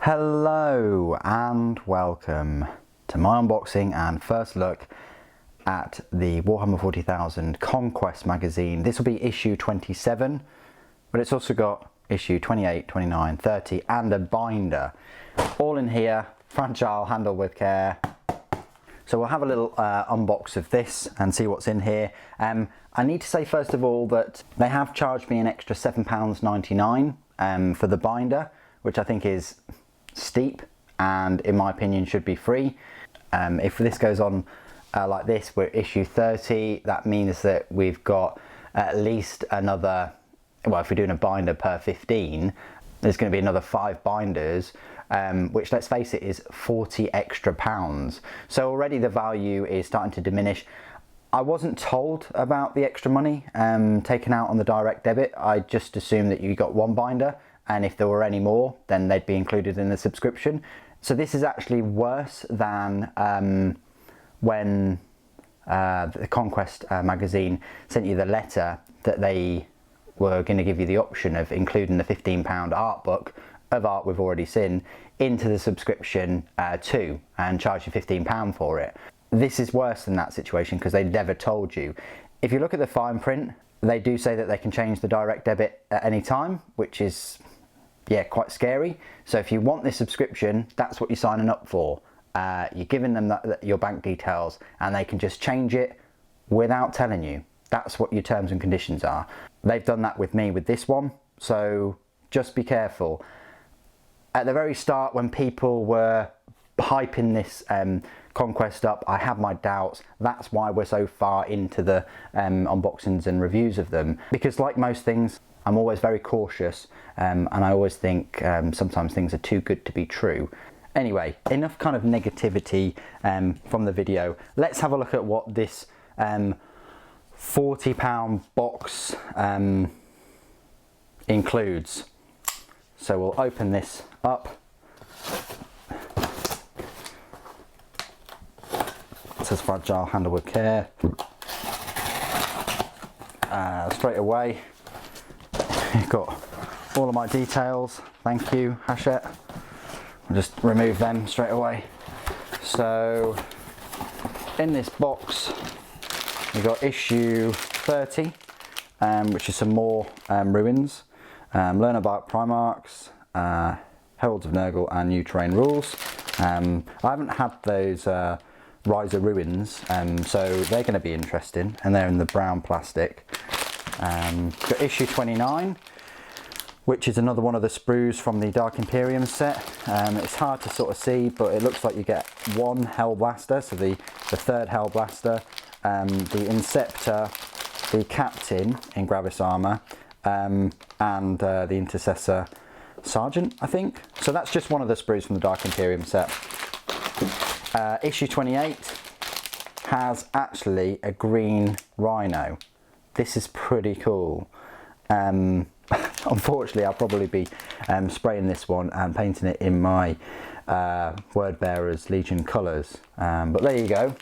Hello and welcome to my unboxing and first look at the Warhammer 40,000 Conquest magazine. This will be issue 27, but it's also got issue 28, 29, 30 and a binder. All in here, fragile, handled with care. So we'll have a little unbox of this and see what's in here. I need to say first of all that they have charged me an extra £7.99 for the binder, which I think is steep and in my opinion should be free. If this goes on like this, we're issue 30, that means that we've got at least another, well, if we're doing a binder per 15, there's going to be another 5 binders, which, let's face it, is 40 extra pounds. So already the value is starting to diminish. I wasn't told about the extra money taken out on the direct debit. I just assumed that you got one binder, and if there were any more, then they'd be included in the subscription. So this is actually worse than when the Conquest magazine sent you the letter that they were going to give you the option of including the £15 art book of art we've already seen into the subscription too, and charge you £15 for it. This is worse than that situation because they never told you. If you look at the fine print, they do say that they can change the direct debit at any time, which is, yeah, quite scary. So if you want this subscription, that's what you're signing up for. You're giving them your bank details and they can just change it without telling you. That's what your terms and conditions are. They've done that with me with this one, so just be careful. At the very start, when people were hyping this Conquest up, I had my doubts. That's why we're so far into the unboxings and reviews of them, because like most things, I'm always very cautious, and I always think sometimes things are too good to be true. Anyway, enough kind of negativity from the video. Let's have a look at what this £40 box includes. So we'll open this up. It says fragile, handled with care. Straight away, you've got all of my details. Thank you, Hachette. I'll just remove them straight away. So in this box, we've got issue 30, which is some more ruins. Learn about Primarchs, Heralds of Nurgle and New Terrain Rules. I haven't had those Riser ruins, so they're going to be interesting, and they're in the brown plastic. Got issue 29, which is another one of the sprues from the Dark Imperium set. It's hard to sort of see, but it looks like you get one Hell Blaster, so the third Hell Blaster, the Inceptor, the Captain in Gravis armour, and the Intercessor Sergeant, I think. So that's just one of the sprues from the Dark Imperium set. Issue 28 has actually a green Rhino. This is pretty cool. Unfortunately, I'll probably be spraying this one and painting it in my Word Bearers Legion colours. But there you go.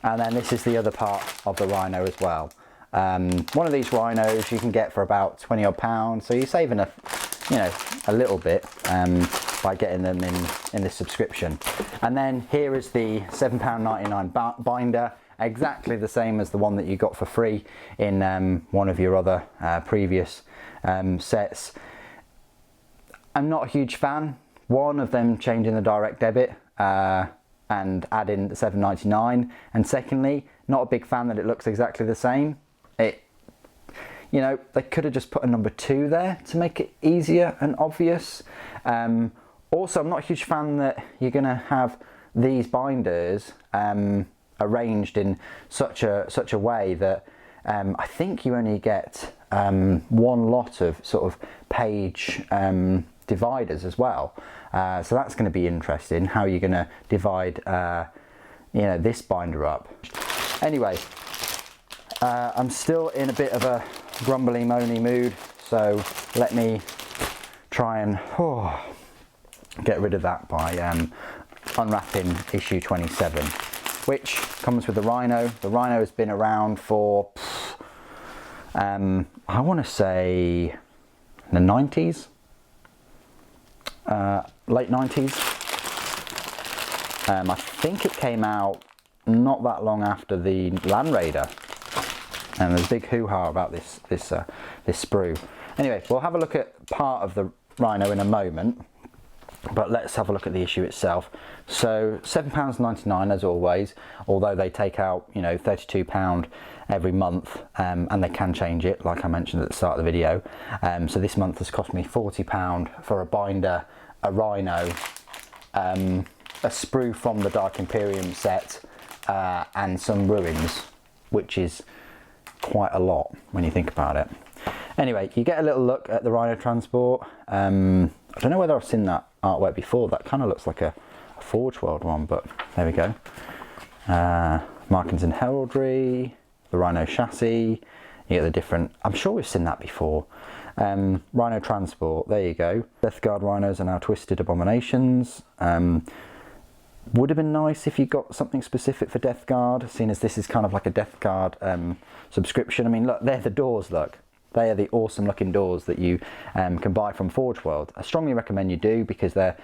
And then this is the other part of the Rhino as well. One of these Rhinos you can get for about £20 odd, so you're saving a little bit by getting them in this subscription. And then here is the £7.99 binder, exactly the same as the one that you got for free in one of your other previous sets. I'm not a huge fan. One of them changing the direct debit and adding the £7.99, and secondly, not a big fan that it looks exactly the same. They could have just put a number 2 there to make it easier and obvious. Also, I'm not a huge fan that you're going to have these binders arranged in such a way that I think you only get one lot of sort of page dividers as well. So that's going to be interesting, how you're going to divide this binder up. Anyway, I'm still in a bit of a grumbly moany mood, so let me try and get rid of that by unwrapping issue 27, which comes with the Rhino. The Rhino has been around for I want to say the 90s. late 90s. I think it came out not that long after the Land Raider, and there's a big hoo-ha about this sprue. Anyway, we'll have a look at part of the Rhino in a moment, but let's have a look at the issue itself. So £7.99 as always, although they take out, you know, £32 every month, and they can change it, like I mentioned at the start of the video. So this month has cost me £40 for a binder, a Rhino, a sprue from the Dark Imperium set, and some ruins, which is quite a lot when you think about it. Anyway, you get a little look at the Rhino Transport. I don't know whether I've seen that artwork before. That kind of looks like a Forge World one, but there we go. Markings and heraldry, the Rhino chassis. You get the different, I'm sure we've seen that before. Rhino Transport, there you go. Death Guard Rhinos are now twisted abominations. Would have been nice if you got something specific for Death Guard, seeing as this is kind of like a Death Guard subscription. I mean, look, they're the doors, look. They are the awesome looking doors that you can buy from Forge World. I strongly recommend you do, because they're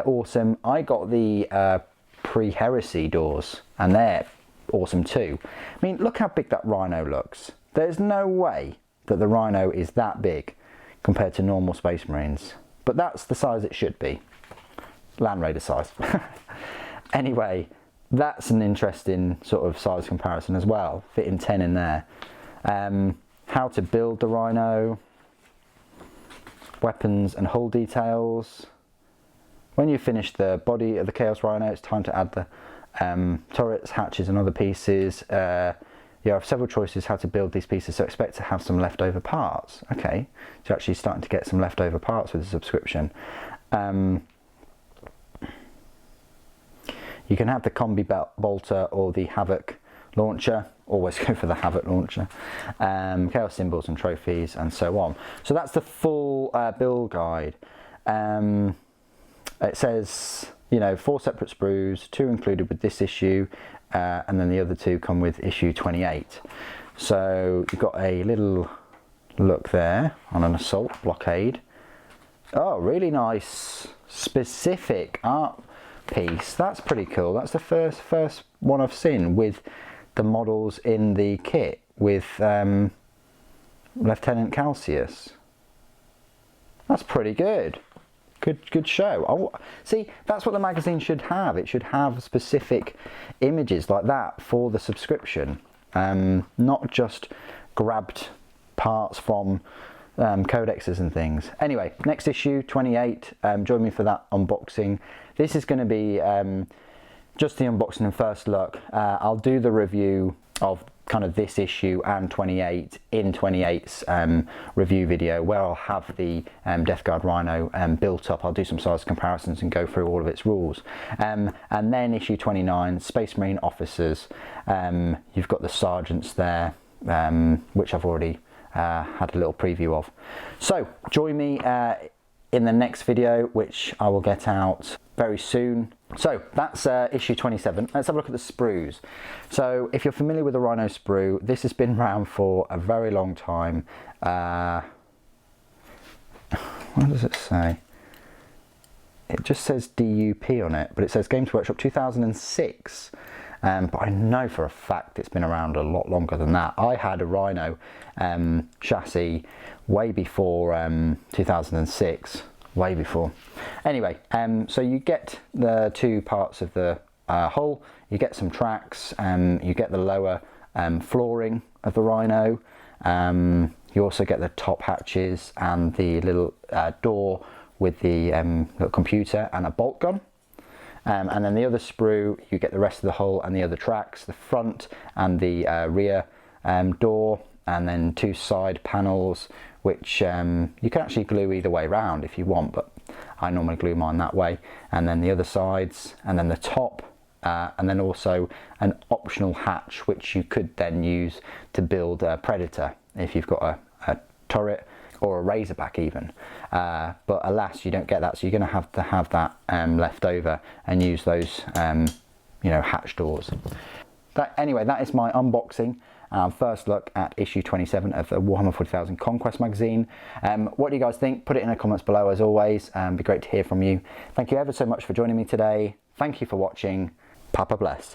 awesome. I got the pre-heresy doors, and they're awesome too. I mean, look how big that Rhino looks. There's no way that the Rhino is that big compared to normal Space Marines, but that's the size it should be. Land Raider size. Anyway, that's an interesting sort of size comparison as well, fitting 10 in there. How to build the Rhino, weapons and hull details. When you finish the body of the Chaos Rhino, it's time to add the turrets, hatches and other pieces. You have several choices how to build these pieces, so expect to have some leftover parts. Okay, so you're actually starting to get some leftover parts with the subscription. You can have the Combi Bolter or the Havoc launcher. Always go for the Havoc launcher. Chaos symbols and trophies and so on. So that's the full build guide. It says, you know, 4 separate sprues, 2 included with this issue, and then the other 2 come with issue 28. So you've got a little look there on an assault blockade. Oh, really nice specific art piece. That's pretty cool. That's the first one I've seen with the models in the kit with Lieutenant Calcius. That's pretty good. Good show. See, that's what the magazine should have. It should have specific images like that for the subscription, not just grabbed parts from codexes and things. Anyway, next issue 28. Join me for that unboxing. This is going to be just the unboxing and first look. I'll do the review of kind of this issue and 28 in 28's review video, where I'll have the Death Guard Rhino built up. I'll do some size comparisons and go through all of its rules. And then issue 29, Space Marine officers. You've got the sergeants there, which I've already had a little preview of. So join me in the next video, which I will get out very soon. So that's issue 27. Let's have a look at the sprues. So if you're familiar with the Rhino sprue, this has been around for a very long time. What does it say? It just says DUP on it, but it says Games Workshop 2006. But I know for a fact it's been around a lot longer than that. I had a Rhino chassis way before 2006, way before. Anyway, so you get the 2 parts of the hull, you get some tracks, you get the lower flooring of the Rhino, you also get the top hatches and the little door with the little computer and a bolt gun. And then the other sprue, you get the rest of the hull and the other tracks, the front and the rear door, and then 2 side panels, which you can actually glue either way round if you want, but I normally glue mine that way. And then the other sides, and then the top, and then also an optional hatch, which you could then use to build a Predator if you've got a turret or a Razorback even, but alas, you don't get that, so you're going to have that left over and use those you know, hatch doors. Anyway, that is my unboxing our first look at issue 27 of the Warhammer 40,000 Conquest magazine. What do you guys think? Put it in the comments below as always. It'd be great to hear from you. Thank you ever so much for joining me today. Thank you for watching. Papa bless.